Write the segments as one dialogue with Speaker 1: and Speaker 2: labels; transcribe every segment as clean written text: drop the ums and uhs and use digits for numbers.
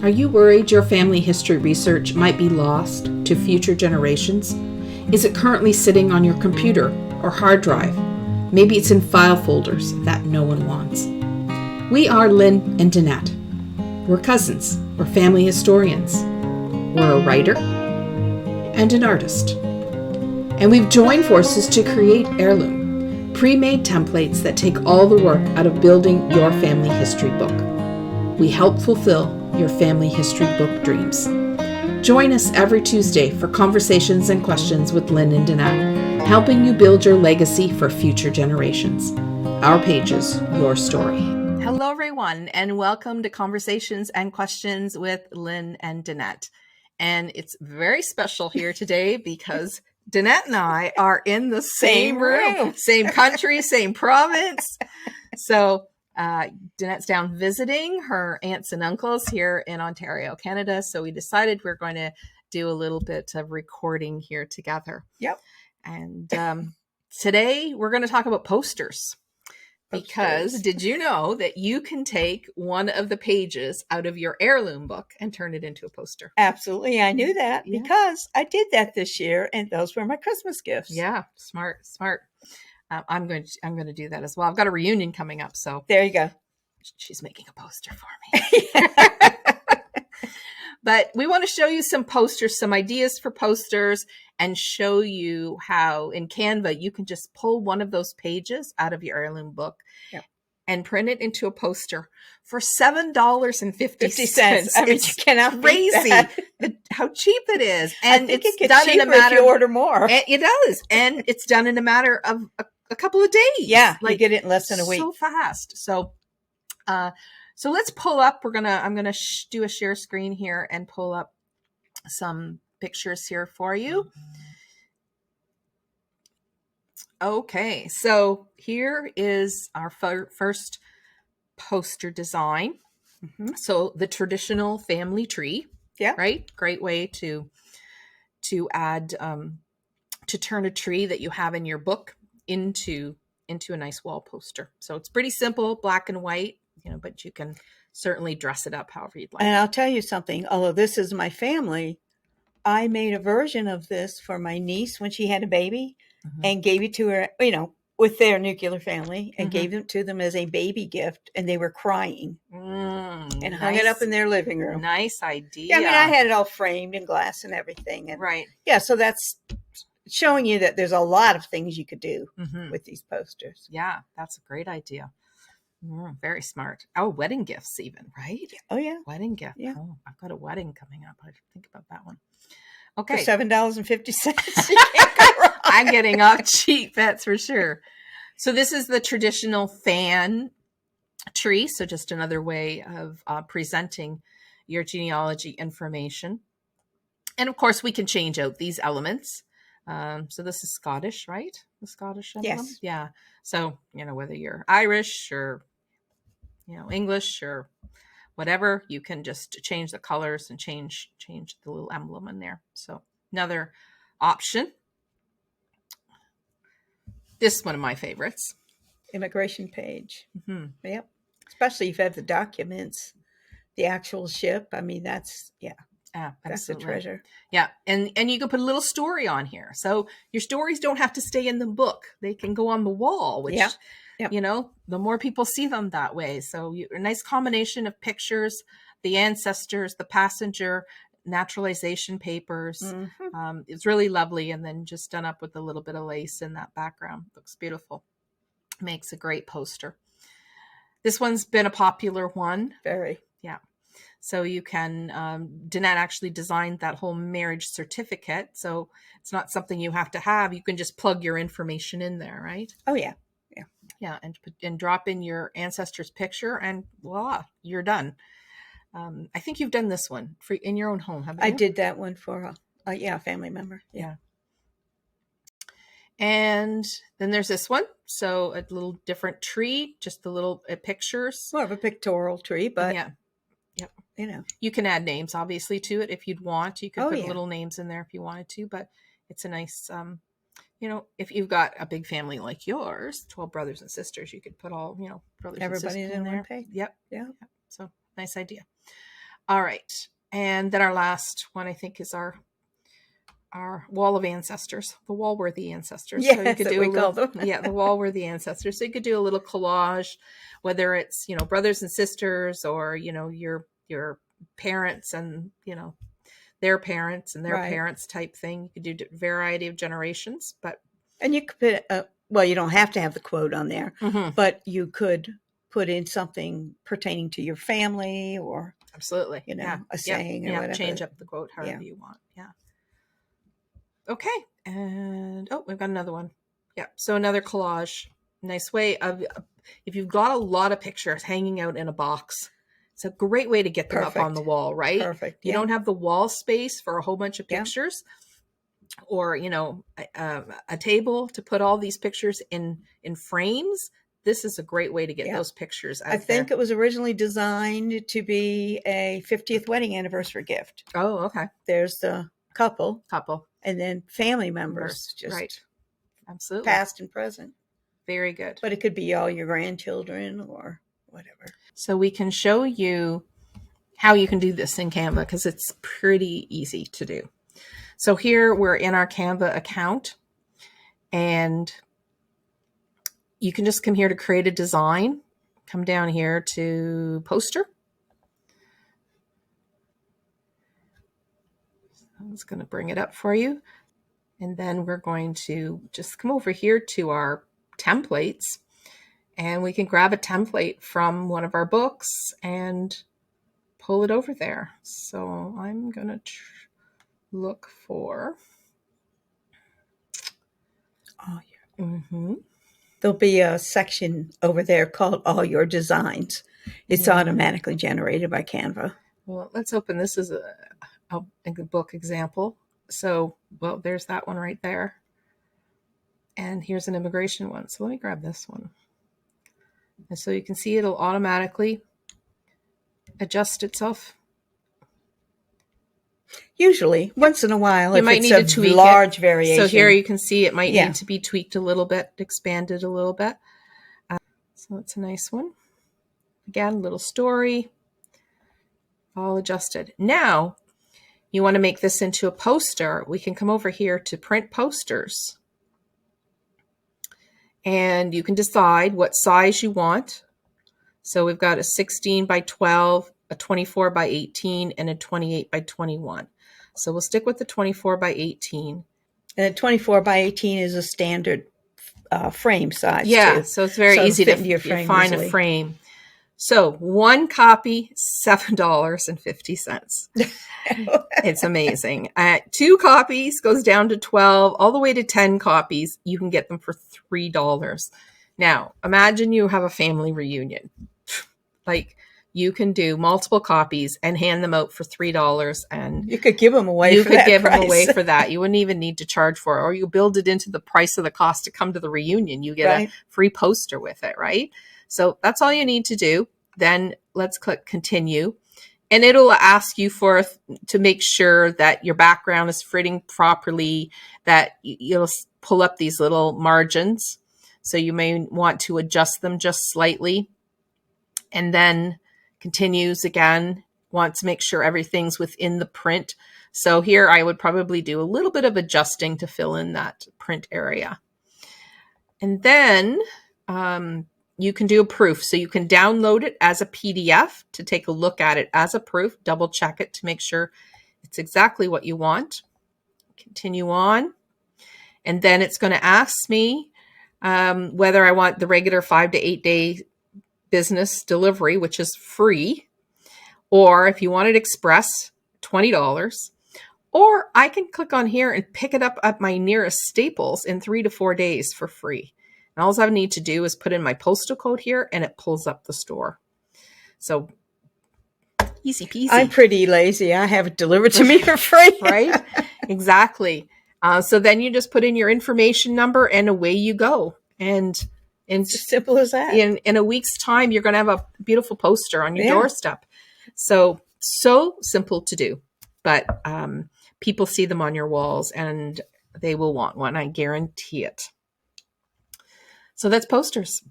Speaker 1: Are you worried your family history research might be lost to future generations? Is it currently sitting on your computer or hard drive? Maybe it's in file folders that no one wants. We are Lynn and Danette. We're cousins. We're family historians. We're a writer and an artist. And we've joined forces to create Heirloom, pre-made templates that take all the work out of building your family history book. We help fulfill your family history book dreams. Join us every Tuesday for conversations and questions with Lynn and Danette, helping you build your legacy for future generations. Our pages, your story. Hello, everyone, and welcome to Conversations and Questions with Lynn and Danette. And it's very special here today because Danette and I are in the same room, same country, same province. So Danette's down visiting her aunts and uncles here in Ontario, Canada. So we decided we're going to do a little bit of recording here together.
Speaker 2: Yep.
Speaker 1: And today we're going to talk about posters. Because did you know that you can take one of the pages out of your heirloom book and turn it into a poster?
Speaker 2: Absolutely. I knew that because I did that this year, and those were my Christmas gifts.
Speaker 1: Yeah, smart. I'm going to do that as well. I've got a reunion coming up, so
Speaker 2: there you go.
Speaker 1: She's making a poster for me. But we want to show you some posters, some ideas for posters, and show you how in Canva you can just pull one of those pages out of your heirloom book and print it into a poster for $7.50.
Speaker 2: I mean, you cannot
Speaker 1: crazy how cheap it is. And
Speaker 2: I think
Speaker 1: it's
Speaker 2: it gets
Speaker 1: done
Speaker 2: cheaper
Speaker 1: in a matter
Speaker 2: if you order more.
Speaker 1: It does. And it's done in a matter of a couple of days.
Speaker 2: Yeah, you get it in less than a week.
Speaker 1: So fast. So let's pull up. I'm gonna do a share screen here and pull up some pictures here for you. Okay, so here is our first poster design. Mm-hmm. So the traditional family tree.
Speaker 2: Yeah.
Speaker 1: Right. Great way to add to turn a tree that you have in your book into a nice wall poster. So it's pretty simple, black and white. But you can certainly dress it up however you'd like.
Speaker 2: And I'll tell you something, although this is my family, I made a version of this for my niece when she had a baby and gave it to her, with their nuclear family and gave it to them as a baby gift. And they were crying and hung it up in their living room.
Speaker 1: Nice idea.
Speaker 2: Yeah, I mean, I had it all framed in glass and everything. And
Speaker 1: right.
Speaker 2: Yeah, so that's showing you that there's a lot of things you could do with these posters.
Speaker 1: Yeah, that's a great idea. Very smart. Oh, wedding gifts even, right?
Speaker 2: Oh, yeah.
Speaker 1: Wedding gift.
Speaker 2: Yeah.
Speaker 1: Oh, I've got a wedding coming up. I should think about that one. Okay.
Speaker 2: For $7.50.
Speaker 1: I'm getting off cheap, that's for sure. So this is the traditional fan tree. So just another way of presenting your genealogy information. And of course, we can change out these elements. So this is Scottish, right? The Scottish emblem?
Speaker 2: Yes.
Speaker 1: Yeah. So, whether you're Irish or, English or whatever, you can just change the colors and change the little emblem in there. So another option. This is one of my favorites.
Speaker 2: Immigration page. Mm-hmm. Yep. Especially if you have the documents, the actual ship. I mean, that's the treasure.
Speaker 1: Yeah. And you can put a little story on here. So your stories don't have to stay in the book. They can go on the wall, which, the more people see them that way. So a nice combination of pictures, the ancestors, the passenger, naturalization papers. Mm-hmm. It's really lovely. And then just done up with a little bit of lace in that background. Looks beautiful. Makes a great poster. This one's been a popular one.
Speaker 2: Very.
Speaker 1: Yeah. So you can, Danette actually designed that whole marriage certificate. So it's not something you have to have. You can just plug your information in there, right?
Speaker 2: Oh, yeah. Yeah.
Speaker 1: Yeah. And drop in your ancestor's picture and voila, you're done. I think you've done this one in your own home, haven't you?
Speaker 2: I did that one for a family member. Yeah.
Speaker 1: And then there's this one. So a little different tree, just the little pictures.
Speaker 2: More of a pictorial tree, but
Speaker 1: yeah. Yep. You can add names obviously to it if you'd want. You could put little names in there if you wanted to, but it's a nice, if you've got a big family like yours, 12 brothers and sisters, you could put all, brothers
Speaker 2: everybody
Speaker 1: and sisters
Speaker 2: in one page.
Speaker 1: Yep.
Speaker 2: Yeah.
Speaker 1: So nice idea. All right. And then our last one, I think, is our wall of ancestors, the wall-worthy ancestors.
Speaker 2: Yes,
Speaker 1: so you could
Speaker 2: that
Speaker 1: do
Speaker 2: we
Speaker 1: a little,
Speaker 2: call them.
Speaker 1: yeah, the wall-worthy ancestors. So you could do a little collage, whether it's, brothers and sisters, or, your parents and, their parents and their
Speaker 2: Right.
Speaker 1: parents type thing. You could do a variety of generations, but.
Speaker 2: And you could put, well, you don't have to have the quote on there, but you could put in something pertaining to your family or,
Speaker 1: Absolutely.
Speaker 2: a saying or whatever.
Speaker 1: Change up the quote however you want. Yeah. Okay. And, we've got another one. Yeah. So another collage. Nice way of, if you've got a lot of pictures hanging out in a box, it's a great way to get them up on the wall, right?
Speaker 2: Perfect.
Speaker 1: You don't have the wall space for a whole bunch of pictures or, a table to put all these pictures in frames. This is a great way to get those pictures out
Speaker 2: I think it was originally designed to be a 50th wedding anniversary gift.
Speaker 1: Oh, okay.
Speaker 2: There's the couple. And then family members. Just
Speaker 1: right. Absolutely.
Speaker 2: Past and present.
Speaker 1: Very good.
Speaker 2: But it could be all your grandchildren or whatever.
Speaker 1: So we can show you how you can do this in Canva because it's pretty easy to do. So here we're in our Canva account and you can just come here to create a design. Come down here to poster. I'm just going to bring it up for you. And then we're going to just come over here to our templates and we can grab a template from one of our books and pull it over there. So I'm going to look for.
Speaker 2: Oh, yeah. There'll be a section over there called All Your Designs. It's automatically generated by Canva.
Speaker 1: Well, let's open this as a book example. So, well, there's that one right there. And here's an immigration one. So let me grab this one. And so you can see it'll automatically adjust itself. Once in a while,
Speaker 2: you might need to tweak large variation.
Speaker 1: So here you can see it might need to be tweaked a little bit, expanded a little bit. So it's a nice one. Again, little story, all adjusted. Now, you want to make this into a poster. We can come over here to print posters. And you can decide what size you want. So we've got a 16 by 12, a 24 by 18, and a 28 by 21. So we'll stick with the 24 by 18.
Speaker 2: And a 24 by 18 is a standard frame size.
Speaker 1: Yeah,
Speaker 2: too.
Speaker 1: So it's very easy to find a frame. So one copy, $7.50. It's amazing. 2 copies goes down to 12, all the way to 10 copies. You can get them for $3. Now, imagine you have a family reunion. Like, you can do multiple copies and hand them out for $3, and
Speaker 2: you could give them away.
Speaker 1: Them away for that. You wouldn't even need to charge for it, or you build it into the price of the cost to come to the reunion. You get a free poster with it, right? So that's all you need to do. Then let's click continue, and it'll ask you to make sure that your background is fitting properly. That you'll pull up these little margins, so you may want to adjust them just slightly, and then continues again. Want to make sure everything's within the print. So here I would probably do a little bit of adjusting to fill in that print area. And then you can do a proof. So you can download it as a PDF to take a look at it as a proof, double check it to make sure it's exactly what you want. Continue on. And then it's going to ask me whether I want the regular 5 to 8 day business delivery, which is free, or if you want it express, $20, or I can click on here and pick it up at my nearest Staples in 3 to 4 days for free. And all I need to do is put in my postal code here and it pulls up the store. So easy peasy.
Speaker 2: I'm pretty lazy. I have it delivered to me for free.
Speaker 1: Right? Exactly. So then you just put in your information number and away you go. And
Speaker 2: it's as simple as that.
Speaker 1: In a week's time, you're going to have a beautiful poster on your doorstep. So simple to do, but people see them on your walls and they will want one. I guarantee it. So that's posters.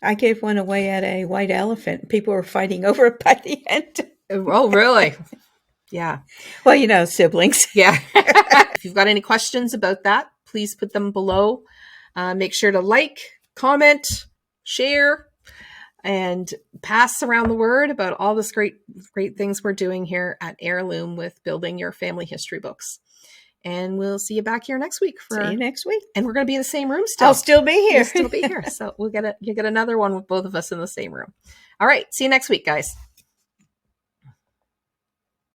Speaker 2: I gave one away at a white elephant. People were fighting over it by the end.
Speaker 1: Oh, really? Yeah.
Speaker 2: Well, you know, siblings.
Speaker 1: Yeah. If you've got any questions about that, please put them below. Make sure to like, comment, share, and pass around the word about all this great things we're doing here at Heirloom with building your family history books. And we'll see you back here next week.
Speaker 2: See you next week.
Speaker 1: And we're going to be in the same room still.
Speaker 2: I'll still be here.
Speaker 1: You'll still be here. So you get another one with both of us in the same room. All right. See you next week, guys.